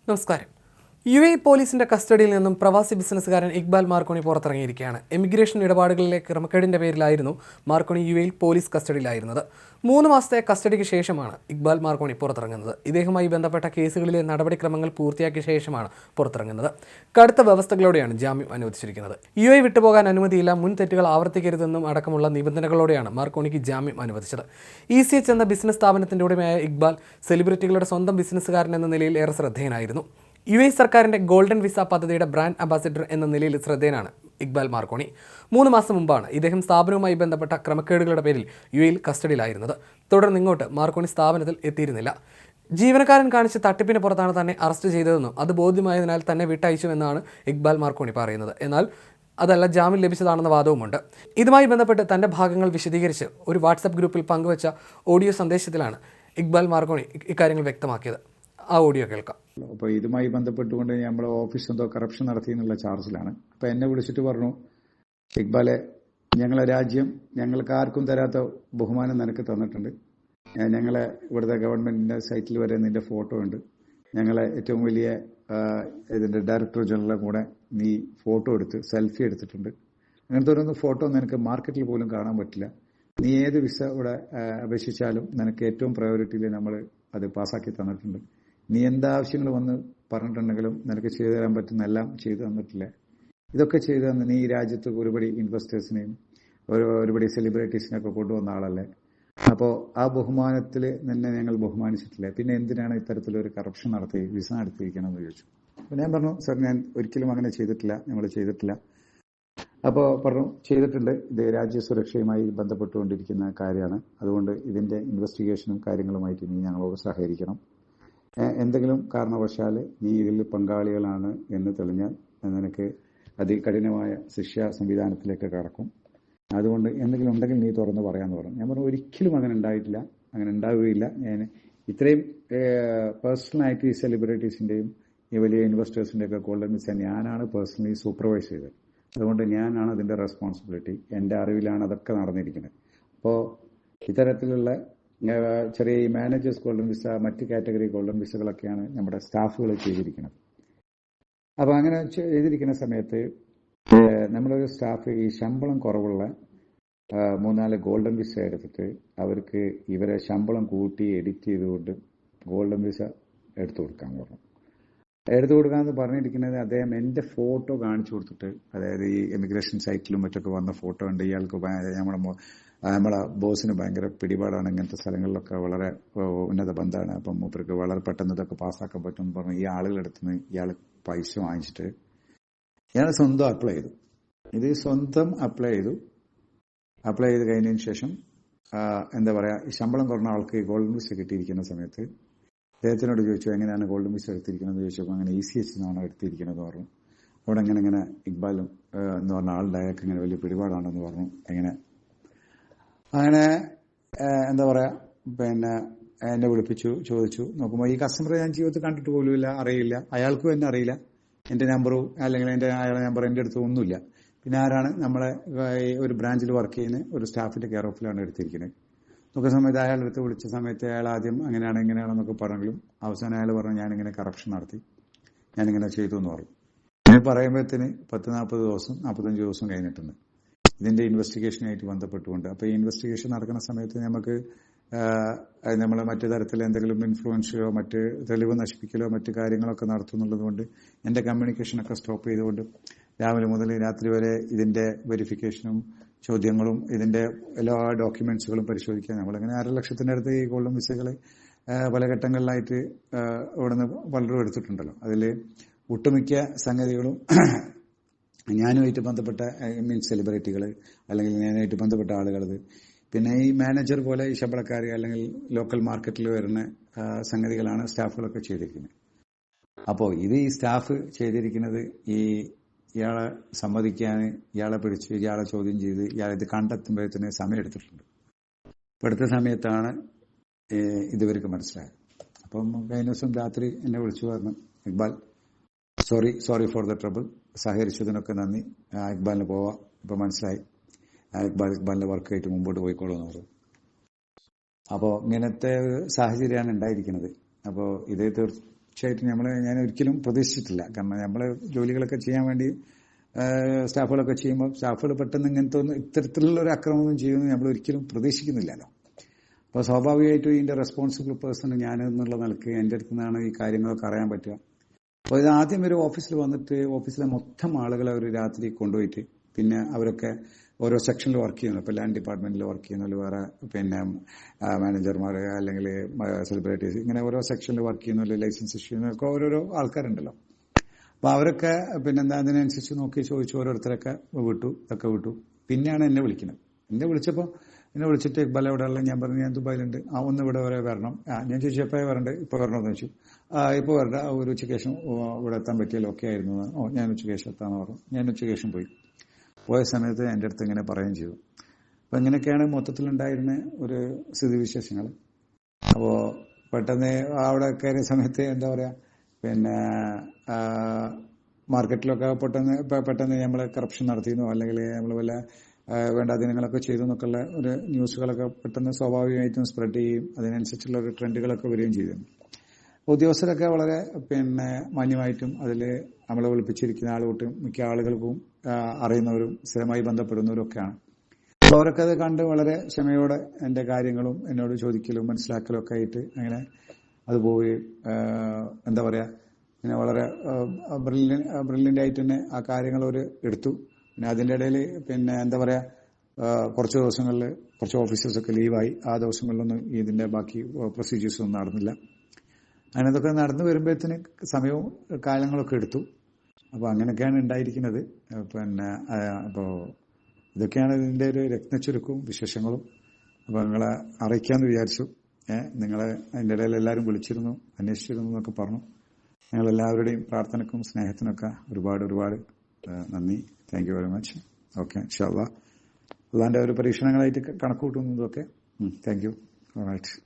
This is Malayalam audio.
നമസ്കാരം. UAE പോലീസിന്റെ കസ്റ്റഡിയിൽ നിന്നും പ്രവാസി ബിസിനസ്സുകാരൻ ഇക്ബാൽ മാർക്കോണി പുറത്തിറങ്ങിയിരിക്കുകയാണ്. എമിഗ്രേഷൻ ഇടപാടുകളിലെ ക്രമക്കേടിന്റെ പേരിലായിരുന്നു മാർക്കോണി UAE പോലീസ് കസ്റ്റഡിയിലായിരുന്നത്. 3 മാസത്തെ കസ്റ്റഡിക്ക് ശേഷമാണ് ഇക്ബാൽ മാർക്കോണി പുറത്തിറങ്ങുന്നത്. ഇദ്ദേഹവുമായി ബന്ധപ്പെട്ട കേസുകളിലെ നടപടിക്രമങ്ങൾ പൂർത്തിയാക്കിയ ശേഷമാണ് പുറത്തിറങ്ങുന്നത്. കടുത്ത വ്യവസ്ഥകളോടെയാണ് ജാമ്യം അനുവദിച്ചിരിക്കുന്നത്. UAE വിട്ടുപോകാൻ അനുമതിയില്ല, മുൻ തെറ്റുകൾ ആവർത്തിക്കരുതെന്നും അടക്കമുള്ള നിബന്ധനകളോടെയാണ് മാർക്കോണിക്ക് ജാമ്യം അനുവദിച്ചത്. ECH എന്ന ബിസിനസ് സ്ഥാപനത്തിന്റെ ഉടമയായ ഇക്ബാൽ സെലിബ്രിറ്റികളുടെ സ്വന്തം ബിസിനസ്സുകാരൻ എന്ന നിലയിൽ ഏറെ ശ്രദ്ധേയനായിരുന്നു. UAE സർക്കാരിന്റെ ഗോൾഡൻ വിസ പദ്ധതിയുടെ ബ്രാൻഡ് അംബാസിഡർ എന്ന നിലയിൽ ശ്രദ്ധേയനാണ് ഇക്ബാൽ മാർക്കോണി. 3 മാസം മുമ്പാണ് ഇദ്ദേഹം സ്ഥാപനവുമായി ബന്ധപ്പെട്ട ക്രമക്കേടുകളുടെ പേരിൽ UAE കസ്റ്റഡിയിലായിരുന്നത്. തുടർന്ന് ഇങ്ങോട്ട് മാർക്കോണി സ്ഥാപനത്തിൽ എത്തിയിരുന്നില്ല. ജീവനക്കാരൻ കാണിച്ച തട്ടിപ്പിന് പുറത്താണ് തന്നെ അറസ്റ്റ് ചെയ്തതെന്നും അത് ബോധ്യമായതിനാൽ തന്നെ വിട്ടയച്ചുവെന്നാണ് ഇക്ബാൽ മാർക്കോണി പറയുന്നത്. എന്നാൽ അതല്ല, ജാമ്യം ലഭിച്ചതാണെന്ന വാദവുമുണ്ട്. ഇതുമായി ബന്ധപ്പെട്ട് തന്റെ ഭാഗങ്ങൾ വിശദീകരിച്ച് ഒരു വാട്സപ്പ് ഗ്രൂപ്പിൽ പങ്കുവച്ച ഓഡിയോ സന്ദേശത്തിലാണ് ഇക്ബാൽ മാർക്കോണി ഇക്കാര്യങ്ങൾ വ്യക്തമാക്കിയത്. ആ ഓഡിയോ കേൾക്കാം. അപ്പോൾ ഇതുമായി ബന്ധപ്പെട്ടുകൊണ്ട് നമ്മുടെ ഓഫീസ് എന്തോ കറപ്ഷൻ നടത്തി എന്നുള്ള ചാർജിലാണ്. അപ്പോൾ എന്നെ വിളിച്ചിട്ട് പറഞ്ഞു, ഇക്ബാലെ, ഞങ്ങളെ രാജ്യം ഞങ്ങൾക്ക് ആർക്കും തരാത്ത ബഹുമാനം നിനക്ക് തന്നിട്ടുണ്ട്. ഞങ്ങളെ ഇവിടുത്തെ ഗവൺമെന്റിന്റെ സൈറ്റിൽ വരെ നിന്റെ ഫോട്ടോ ഉണ്ട്. ഞങ്ങളെ ഏറ്റവും വലിയ ഇതിന്റെ ഡയറക്ടർ ജനറലിന്റെ കൂടെ നീ ഫോട്ടോ എടുത്ത് സെൽഫി എടുത്തിട്ടുണ്ട്. അങ്ങനത്തെ ഒരു ഫോട്ടോ നിനക്ക് മാർക്കറ്റിൽ പോലും കാണാൻ പറ്റില്ല. നീ ഏത് വിസ ഇവിടെ അപേക്ഷിച്ചാലും നിനക്ക് ഏറ്റവും പ്രയോറിറ്റിയിൽ നമ്മൾ അത് പാസ്സാക്കി തന്നിട്ടുണ്ട്. നീ എന്താവശ്യങ്ങൾ വന്ന് പറഞ്ഞിട്ടുണ്ടെങ്കിലും നിനക്ക് ചെയ്തു തരാൻ പറ്റുന്ന എല്ലാം ചെയ്തു തന്നിട്ടില്ല. ഇതൊക്കെ ചെയ്തു തന്ന് നീ ഈ രാജ്യത്ത് ഒരുപടി ഇൻവെസ്റ്റേഴ്സിനെയും ഒരുപടി സെലിബ്രിറ്റീസിനെയൊക്കെ കൊണ്ടുവന്ന ആളല്ലേ. അപ്പോൾ ആ ബഹുമാനത്തിൽ നിന്നെ ഞങ്ങൾ ബഹുമാനിച്ചിട്ടില്ല. പിന്നെ എന്തിനാണ് ഇത്തരത്തിലൊരു കറപ്ഷൻ നടത്തി വിസ നടത്തിയിരിക്കണമെന്ന് ചോദിച്ചു. അപ്പോൾ ഞാൻ പറഞ്ഞു, സർ, ഞാൻ ഒരിക്കലും അങ്ങനെ ചെയ്തിട്ടില്ല, ഞങ്ങൾ ചെയ്തിട്ടില്ല. അപ്പോൾ പറഞ്ഞു, ചെയ്തിട്ടുണ്ട്. ഇത് രാജ്യസുരക്ഷയുമായി ബന്ധപ്പെട്ടുകൊണ്ടിരിക്കുന്ന കാര്യമാണ്. അതുകൊണ്ട് ഇതിന്റെ ഇൻവെസ്റ്റിഗേഷനും കാര്യങ്ങളുമായിട്ട് നീ ഞങ്ങളോട് സഹകരിക്കണം. എന്തെങ്കിലും കാരണവശാൽ നീ ഇതിൽ പങ്കാളികളാണ് എന്ന് തെളിഞ്ഞാൽ നിനക്ക് അതികഠിനമായ ശിക്ഷാ സംവിധാനത്തിലേക്ക് കടക്കും. അതുകൊണ്ട് എന്തെങ്കിലും ഉണ്ടെങ്കിൽ നീ തുറന്ന് പറയാമെന്ന് പറഞ്ഞു. ഞാൻ പറഞ്ഞു, ഒരിക്കലും അങ്ങനെ ഉണ്ടായിട്ടില്ല, അങ്ങനെ ഉണ്ടാവുകയില്ല. ഞാൻ ഇത്രയും പേഴ്സണലായിട്ട് ഈ സെലിബ്രിറ്റീസിന്റെയും ഈ വലിയ ഇൻവെസ്റ്റേഴ്സിന്റെ ഒക്കെ ഗോൾഡൻ വിസ ഞാനാണ് പേഴ്സണലി സൂപ്പർവൈസ് ചെയ്തത്. അതുകൊണ്ട് ഞാനാണ് അതിന്റെ റെസ്പോൺസിബിലിറ്റി. എന്റെ അറിവിലാണ് അതൊക്കെ നടന്നിരിക്കുന്നത്. അപ്പോൾ ഇത്തരത്തിലുള്ള ചെറിയ ഈ മാനേജേഴ്സ് ഗോൾഡൻ വിസ, മറ്റ് കാറ്റഗറി ഗോൾഡൻ വിസകളൊക്കെയാണ് നമ്മുടെ സ്റ്റാഫുകൾ ചെയ്തിരിക്കുന്നത്. അപ്പൊ അങ്ങനെ ചെയ്തിരിക്കുന്ന സമയത്ത് നമ്മളൊരു സ്റ്റാഫ് ഈ ശമ്പളം കുറവുള്ള 3-4 ഗോൾഡൻ വിസ എടുത്തിട്ട് അവർക്ക് ഇവരെ ശമ്പളം കൂട്ടി എഡിറ്റ് ചെയ്തുകൊണ്ട് ഗോൾഡൻ വിസ എടുത്തു കൊടുക്കാന്ന് പറഞ്ഞു. എടുത്തു കൊടുക്കാന്ന് പറഞ്ഞിരിക്കുന്നത് അദ്ദേഹം എന്റെ ഫോട്ടോ കാണിച്ചു കൊടുത്തിട്ട്, അതായത് ഈ എമിഗ്രേഷൻ സൈറ്റിലും മറ്റൊക്കെ വന്ന ഫോട്ടോ ഉണ്ട്, ഇയാൾക്ക് നമ്മളെ ബോസിന് ഭയങ്കര പിടിപാടാണ്, ഇങ്ങനത്തെ സ്ഥലങ്ങളിലൊക്കെ വളരെ ഉന്നത ബന്ധമാണ്, അപ്പം മൂപ്പർക്ക് വളരെ പെട്ടെന്ന് ഇതൊക്കെ പാസ്സാക്കാൻ പറ്റുമെന്ന് പറഞ്ഞു ഈ ആളുകളെടുത്ത് നിന്ന് ഇയാൾ പൈസ വാങ്ങിച്ചിട്ട് ഇയാൾ സ്വന്തം അപ്ലൈ ചെയ്തു. ഇത് സ്വന്തം അപ്ലൈ ചെയ്ത് കഴിഞ്ഞതിന് ശേഷം എന്താ പറയാ, ഈ ശമ്പളം കുറഞ്ഞ ആൾക്ക് ഗോൾഡൻ വിസ കിട്ടിയിരിക്കുന്ന സമയത്ത് അദ്ദേഹത്തിനോട് ചോദിച്ചു, എങ്ങനെയാണ് ഗോൾഡൻ വിസ എടുത്തിരിക്കുന്നത് ചോദിച്ചപ്പോൾ അങ്ങനെ ECH എന്നാണ് എടുത്തിരിക്കുന്നത് പറഞ്ഞു. അവിടെ ഇങ്ങനെ ഇക്ബാലും എന്ന് പറഞ്ഞ ആളുടെ അയാൾക്ക് ഇങ്ങനെ വലിയ പിടിപാടാണെന്ന് പറഞ്ഞു. അങ്ങനെ എന്താ പറയാ, പിന്നെ എന്നെ വിളിപ്പിച്ചു, ചോദിച്ചു. നോക്കുമ്പോൾ ഈ കസ്റ്റമറെ ഞാൻ ജീവിതത്തിൽ കണ്ടിട്ട് പോലുമില്ല, അറിയില്ല, അയാൾക്കും എന്നെ അറിയില്ല. എന്റെ നമ്പറോ അല്ലെങ്കിൽ അയാളുടെ നമ്പർ എന്റെ അടുത്ത് ഒന്നുമില്ല. പിന്നെ ആരാണ് നമ്മളെ ഒരു ബ്രാഞ്ചിൽ വർക്ക് ചെയ്യുന്ന ഒരു സ്റ്റാഫിന്റെ കെയർ ഓഫിലാണ് എടുത്തിരിക്കുന്നത്. നോക്കുന്ന സമയത്ത് അയാളുടെ അടുത്ത് വിളിച്ച സമയത്ത് അയാൾ ആദ്യം അങ്ങനെയാണ് ഇങ്ങനെയാണെന്നൊക്കെ പറഞ്ഞെങ്കിലും അവസാനം അയാൾ പറഞ്ഞു, ഞാനിങ്ങനെ കറപ്ഷൻ നടത്തി, ഞാനിങ്ങനെ ചെയ്തു എന്ന് പറഞ്ഞു. ഇങ്ങനെ പറയുമ്പോഴത്തേന് 10-40 ദിവസം 45 ദിവസം കഴിഞ്ഞിട്ടുണ്ട് ഇതിന്റെ ഇൻവെസ്റ്റിഗേഷനായിട്ട് ബന്ധപ്പെട്ടുകൊണ്ട്. അപ്പൊ ഈ ഇൻവെസ്റ്റിഗേഷൻ നടക്കുന്ന സമയത്ത് നമുക്ക് നമ്മൾ മറ്റു തരത്തിൽ എന്തെങ്കിലും ഇൻഫ്ലുവൻസോ മറ്റ് തെളിവ് നശിപ്പിക്കലോ മറ്റു കാര്യങ്ങളൊക്കെ നടത്തുന്നുള്ളത് കൊണ്ട് എന്റെ കമ്മ്യൂണിക്കേഷനൊക്കെ സ്റ്റോപ്പ് ചെയ്തുകൊണ്ട് രാവിലെ മുതൽ രാത്രി വരെ ഇതിന്റെ വെരിഫിക്കേഷനും ചോദ്യങ്ങളും ഇതിന്റെ എല്ലാ ഡോക്യുമെന്റ്സുകളും പരിശോധിക്കാൻ നമ്മളിങ്ങനെ 1.5 ലക്ഷത്തിന്റെ അടുത്ത് ഈ ഗോൾഡൻ വിസകൾ പല ഘട്ടങ്ങളിലായിട്ട് ഇവിടുന്ന് പലരും എടുത്തിട്ടുണ്ടല്ലോ. അതിൽ ഒട്ടുമിക്ക സംഗതികളും ഞാനുമായിട്ട് ബന്ധപ്പെട്ട മീൻസ് സെലിബ്രിറ്റികൾ അല്ലെങ്കിൽ ഞാനായിട്ട് ബന്ധപ്പെട്ട ആളുകൾ, പിന്നെ ഈ മാനേജർ പോലെ ഈ ശമ്പളക്കാർ അല്ലെങ്കിൽ ലോക്കൽ മാർക്കറ്റിൽ വരുന്ന സംഗതികളാണ് സ്റ്റാഫുകളൊക്കെ ചെയ്തിരിക്കുന്നത്. അപ്പോൾ ഇത് ഈ സ്റ്റാഫ് ചെയ്തിരിക്കുന്നത് ഇയാളെ സമ്മതിക്കാൻ, ഇയാളെ പിടിച്ച് ഇയാളെ ചോദ്യം ചെയ്ത് ഇയാളെ ഇത് കണ്ടെത്തുമ്പോഴത്തേന് സമയം എടുത്തിട്ടുണ്ട്. ഇപ്പൊ എടുത്ത സമയത്താണ് ഇതുവർക്ക് മനസ്സിലായത്. അപ്പം കഴിഞ്ഞ ദിവസം രാത്രി എന്നെ വിളിച്ചു പറഞ്ഞു, Iqbal, sorry for the trouble, സഹകരിച്ചതിനൊക്കെ നന്ദി, ഇക്ബാലിന് പോവാം, ഇപ്പൊ മനസ്സിലായി, ഇക്ബാലിന്റെ വർക്കായിട്ട് മുമ്പോട്ട് പോയിക്കോളൂന്ന് പറഞ്ഞു. അപ്പോൾ ഇങ്ങനത്തെ സാഹചര്യമാണ് ഉണ്ടായിരിക്കുന്നത്. അപ്പോൾ ഇത് തീർച്ചയായിട്ടും ഞാൻ ഒരിക്കലും പ്രതീക്ഷിച്ചിട്ടില്ല. കാരണം നമ്മൾ ജോലികളൊക്കെ ചെയ്യാൻ വേണ്ടി സ്റ്റാഫുകളൊക്കെ ചെയ്യുമ്പോൾ സ്റ്റാഫുകൾ പെട്ടെന്ന് ഇങ്ങനത്തെ ഇത്തരത്തിലുള്ള ഒരു ആക്രമണം ചെയ്യുമെന്ന് നമ്മൾ ഒരിക്കലും പ്രതീക്ഷിക്കുന്നില്ലല്ലോ. അപ്പോൾ സ്വാഭാവികമായിട്ടും ഇതിന്റെ റെസ്പോൺസിബിൾ പേഴ്സൺ ഞാൻ എന്നുള്ള നിലക്ക് എൻ്റെ അടുത്ത് നിന്നാണ് ഈ കാര്യങ്ങളൊക്കെ അറിയാൻ പറ്റുക. അപ്പോൾ ഇത് ആദ്യം ഒരു ഓഫീസിൽ വന്നിട്ട് ഓഫീസിലെ മൊത്തം ആളുകളെ അവർ രാത്രി കൊണ്ടുപോയിട്ട് പിന്നെ അവരൊക്കെ ഓരോ സെക്ഷനിൽ വർക്ക് ചെയ്യുന്നു. ഇപ്പോൾ ലാൻഡ് ഡിപ്പാർട്ട്മെന്റിൽ വർക്ക് ചെയ്യുന്നവർ വേറെ, പിന്നെ മാനേജർമാർ അല്ലെങ്കിൽ സെലിബ്രിറ്റീസ്, ഇങ്ങനെ ഓരോ സെക്ഷനിൽ വർക്ക് ചെയ്യുന്നവർ, ലൈസൻസ് ഇഷ്യൂ ചെയ്യുന്നവർക്ക് ഓരോരോ ആൾക്കാരുണ്ടല്ലോ. അപ്പോൾ അവരൊക്കെ പിന്നെന്താ അതിനനുസരിച്ച് നോക്കി ചോദിച്ചു ഓരോരുത്തരൊക്കെ വിട്ടു. പിന്നെയാണ് എന്നെ വിളിക്കുന്നത്. എന്നെ വിളിച്ചിട്ട് ഇക്ബാൽ എവിടെയുള്ള, ഞാൻ പറഞ്ഞു ഞാൻ ദുബായിലുണ്ട്. ഒന്ന് ഇവിടെ വരെ വരണം. ഞാൻ ചോദിച്ചു എപ്പോൾ വരണ്ടേ? ഇപ്പോൾ വരണമെന്ന് ചോദിച്ചു. ഇപ്പോൾ വരണ്ട, ഒരു ഉച്ചയ്ക്ക് ശേഷം ഇവിടെ എത്താൻ പറ്റിയാൽ ഓക്കെ ആയിരുന്നു. ഞാൻ ഉച്ചയ്ക്ക് ശേഷം എത്താന്ന് പറഞ്ഞു. ഞാൻ ഉച്ചയ്ക്ക് ശേഷം പോയ സമയത്ത് എൻ്റെ അടുത്ത് ഇങ്ങനെ പറയുകയും ചെയ്തു. അപ്പം ഇങ്ങനെയൊക്കെയാണ് മൊത്തത്തിലുണ്ടായിരുന്ന ഒരു സ്ഥിതിവിശേഷങ്ങൾ. അപ്പോൾ പെട്ടെന്ന് അവിടെ കയറിയ സമയത്ത് എന്താ പറയുക, പിന്നെ മാർക്കറ്റിലൊക്കെ പെട്ടെന്ന് നമ്മൾ കറപ്ഷൻ നടത്തിയെന്നോ അല്ലെങ്കിൽ നമ്മൾ വല്ല വേണ്ടാധീനങ്ങളൊക്കെ ചെയ്തു എന്നൊക്കെയുള്ള ഒരു ന്യൂസുകളൊക്കെ പെട്ടെന്ന് സ്വാഭാവികമായിട്ടും സ്പ്രെഡ് ചെയ്യും. അതിനനുസരിച്ചുള്ള ഒരു ട്രെൻഡുകളൊക്കെ വരികയും ചെയ്തിരുന്നു. ഉദ്യോഗസ്ഥരൊക്കെ വളരെ മാന്യമായിട്ടും അതിൽ നമ്മളെ വിളിപ്പിച്ചിരിക്കുന്ന ആളുകൂട്ടും മിക്ക ആളുകൾക്കും അറിയുന്നവരും സ്ഥിരമായി ബന്ധപ്പെടുന്നവരും ഒക്കെയാണ്. അപ്പോൾ അവരൊക്കെ അത് കണ്ട് വളരെ ക്ഷമയോടെ എൻ്റെ കാര്യങ്ങളും എന്നോട് ചോദിക്കലും മനസ്സിലാക്കലും ഒക്കെ ആയിട്ട് അങ്ങനെ അത് പോയി എന്താ പറയുക, പിന്നെ വളരെ ബ്രില്യൻ്റ് ആയിട്ട് തന്നെ ആ കാര്യങ്ങൾ അവർ എടുത്തു. പിന്നെ അതിൻ്റെ ഇടയിൽ പിന്നെ എന്താ പറയുക, കുറച്ച് ഓഫീസേഴ്സൊക്കെ ലീവായി. ആ ദിവസങ്ങളിലൊന്നും ഇതിൻ്റെ ബാക്കി പ്രൊസീജിയേഴ്സ് ഒന്നും നടന്നില്ല. അങ്ങനെ ഇതൊക്കെ നടന്നു വരുമ്പോഴത്തേന് സമയവും കാലങ്ങളൊക്കെ എടുത്തു. അപ്പോൾ അങ്ങനെയൊക്കെയാണ് ഉണ്ടായിരിക്കുന്നത്. പിന്നെ അപ്പോൾ ഇതൊക്കെയാണ് ഇതിൻ്റെ ഒരു രത്നച്ചുരുക്കവും വിശേഷങ്ങളും. അപ്പോൾ നിങ്ങളെ അറിയിക്കാമെന്ന് വിചാരിച്ചു. നിങ്ങളെ അതിൻ്റെ ഇടയിൽ എല്ലാവരും വിളിച്ചിരുന്നു, അന്വേഷിച്ചിരുന്നു എന്നൊക്കെ പറഞ്ഞു. ഞങ്ങളെല്ലാവരുടെയും പ്രാർത്ഥനക്കും സ്നേഹത്തിനൊക്കെ ഒരുപാട് നന്ദി. Thank you very much. Okay, ഇൻഷാ അല്ലാഹ് അള്ളാന്റെ ഒരു പരീക്ഷണങ്ങളായിട്ട് കണക്ക് കൂട്ടുന്നതൊക്കെ. Thank you. ഓൾറൈറ്റ്.